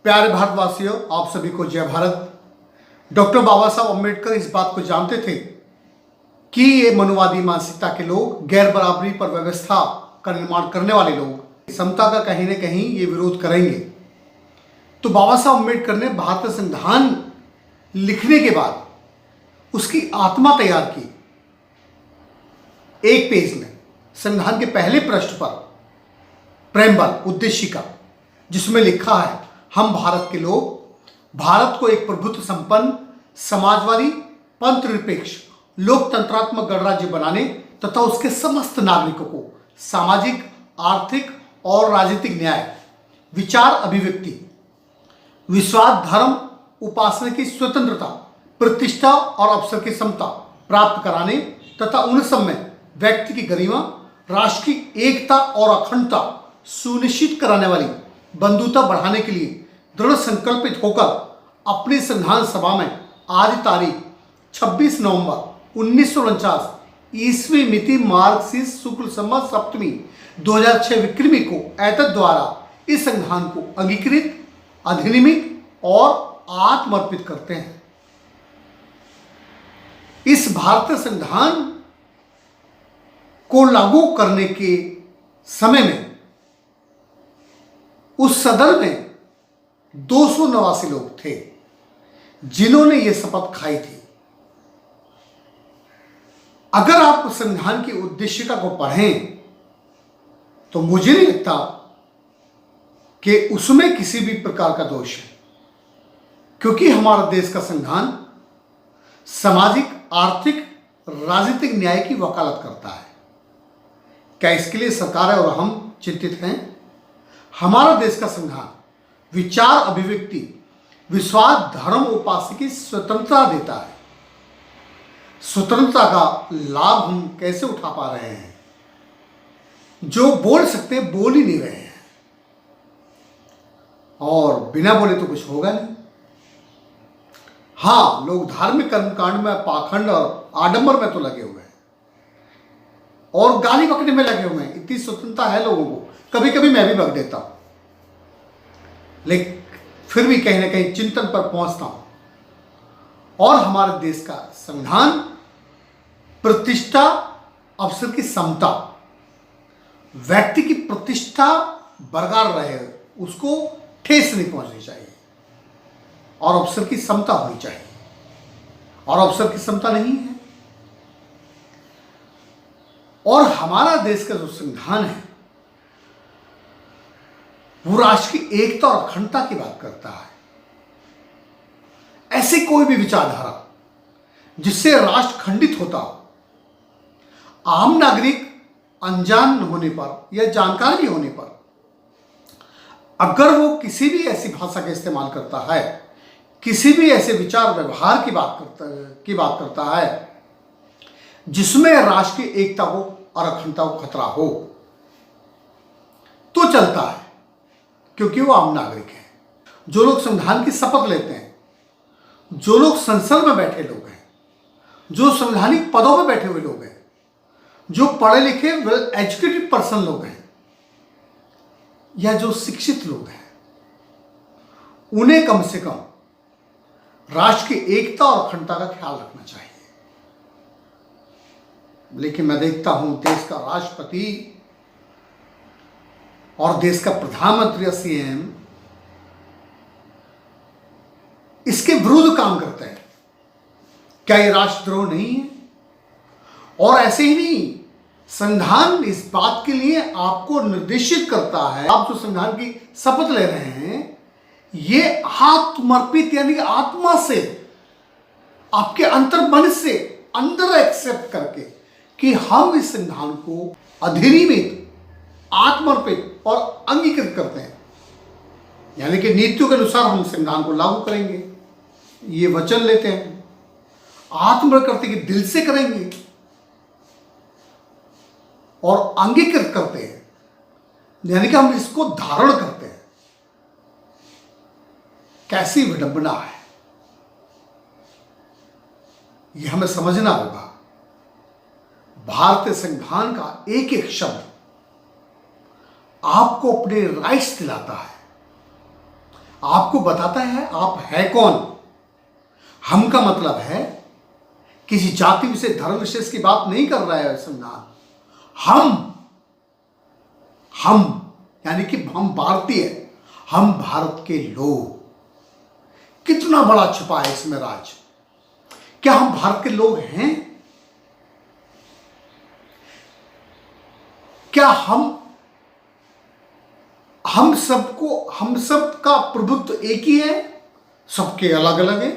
प्यारे भारतवासियों, आप सभी को जय भारत। डॉक्टर बाबा साहब अम्बेडकर इस बात को जानते थे कि ये मनुवादी मानसिकता के लोग, गैर बराबरी पर व्यवस्था का निर्माण करने वाले लोग समता का कहीं न कहीं ये विरोध करेंगे। तो बाबा साहब अम्बेडकर ने भारतीय संविधान लिखने के बाद उसकी आत्मा तैयार की। एक पेज में संविधान के पहले पृष्ठ पर प्रेमबल उद्देशिका, जिसमें लिखा है, हम भारत के लोग भारत को एक प्रभुत्व संपन्न, समाजवादी, पंथ निरपेक्ष, लोकतंत्रात्मक गणराज्य बनाने तथा उसके समस्त नागरिकों को सामाजिक, आर्थिक और राजनीतिक न्याय, विचार अभिव्यक्ति, विश्वास, धर्म उपासना की स्वतंत्रता, प्रतिष्ठा और अवसर की समता प्राप्त कराने तथा उन सब में व्यक्ति की गरिमा, राष्ट्र की एकता और अखंडता सुनिश्चित कराने वाली बंधुता बढ़ाने के लिए दृढ़ संकल्पित होकर अपनी संविधान सभा में आज तारीख 26 नवंबर 1949 ईस्वी मिति मार्क्सिस्ट शुक्ल संवत सप्तमी 2006 विक्रमी को एतद द्वारा इस संविधान को अंगीकृत, अधिनियमित और आत्मर्पित करते हैं। इस भारतीय संविधान को लागू करने के समय में उस सदन में 289 लोग थे जिन्होंने यह शपथ खाई थी। अगर आप संविधान की उद्देशिका को पढ़ें तो मुझे नहीं लगता कि उसमें किसी भी प्रकार का दोष है, क्योंकि हमारा देश का संविधान सामाजिक, आर्थिक, राजनीतिक न्याय की वकालत करता है। क्या इसके लिए सरकार और हम चिंतित हैं? हमारा देश का संविधान विचार अभिव्यक्ति, विश्वास, धर्म उपासना की स्वतंत्रता देता है। स्वतंत्रता का लाभ हम कैसे उठा पा रहे हैं? जो बोल सकते बोल ही नहीं रहे हैं, और बिना बोले तो कुछ होगा नहीं। हाँ, लोग धार्मिक कर्मकांड में, पाखंड और आडंबर में तो लगे हुए हैं और गाली बकने में लगे हुए हैं। इतनी स्वतंत्रता है लोगों को, कभी कभी मैं भी बक देता हूं, लेकिन फिर भी कहीं ना कहीं चिंतन पर पहुंचता हूं। और हमारे देश का संविधान प्रतिष्ठा, अवसर की समता, व्यक्ति की प्रतिष्ठा बरकरार रहे, उसको ठेस नहीं पहुंचनी चाहिए, और अवसर की समता होनी चाहिए, और अवसर की समता नहीं है। और हमारा देश का जो संविधान है वो राष्ट्र की एकता और अखंडता की बात करता है। ऐसी कोई भी विचारधारा जिससे राष्ट्र खंडित होता हो, आम नागरिक अनजान होने पर या जानकार भी होने पर अगर वो किसी भी ऐसी भाषा का इस्तेमाल करता है, किसी भी ऐसे विचार व्यवहार की बात करता है जिसमें राष्ट्र की एकता को और अखंडता को खतरा हो, तो चलता है, क्योंकि वो आम नागरिक है। जो लोग संविधान की शपथ लेते हैं, जो लोग संसद में बैठे लोग हैं, जो संवैधानिक पदों में बैठे हुए लोग हैं, जो पढ़े लिखे वेल एजुकेटेड पर्सन लोग हैं, या जो शिक्षित लोग हैं, उन्हें कम से कम राष्ट्र की एकता और अखंडता का ख्याल रखना चाहिए। लेकिन मैं देखता हूं देश का राष्ट्रपति और देश का प्रधानमंत्री या सीएम इसके विरुद्ध काम करते हैं। क्या ये राष्ट्रद्रोह नहीं है? और ऐसे ही नहीं, संविधान इस बात के लिए आपको निर्देशित करता है, आप जो संविधान की शपथ ले रहे हैं, ये आत्मर्पित यानी आत्मा से, आपके अंतर्मन से अंदर एक्सेप्ट करके कि हम इस संविधान को अधिनियमित, आत्मर्पित और अंगीकृत करते हैं, यानी कि नीतियों के अनुसार हम संविधान को लागू करेंगे, ये वचन लेते हैं, आत्मर्पित करते कि दिल से करेंगे और अंगीकृत करते हैं, यानी कि हम इसको धारण करते हैं। कैसी विडंबना है, यह हमें समझना होगा। भारतीय संविधान का एक एक शब्द आपको अपने राइट्स दिलाता है, आपको बताता है आप है कौन। हम का मतलब है किसी जाति विशेष धर्म विशेष की बात नहीं कर रहा है संविधान। हम यानी कि हम भारतीय, हम भारत के लोग। कितना बड़ा छुपा है इसमें राज। क्या हम भारत के लोग हैं? क्या हम सबका प्रभुत्व एक ही है, सबके अलग अलग है?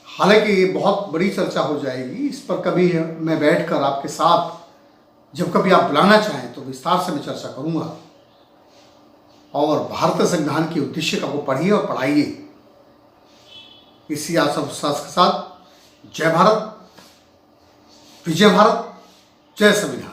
हालांकि ये बहुत बड़ी चर्चा हो जाएगी इस पर। कभी मैं बैठकर आपके साथ जब कभी आप बुलाना चाहें तो विस्तार से मैं चर्चा करूंगा। और भारतीय संविधान की उद्देशिका को पढ़िए और पढ़ाइए। इसी आशा विश्वास के साथ जय भारत, विजय भारत, जय संविधान।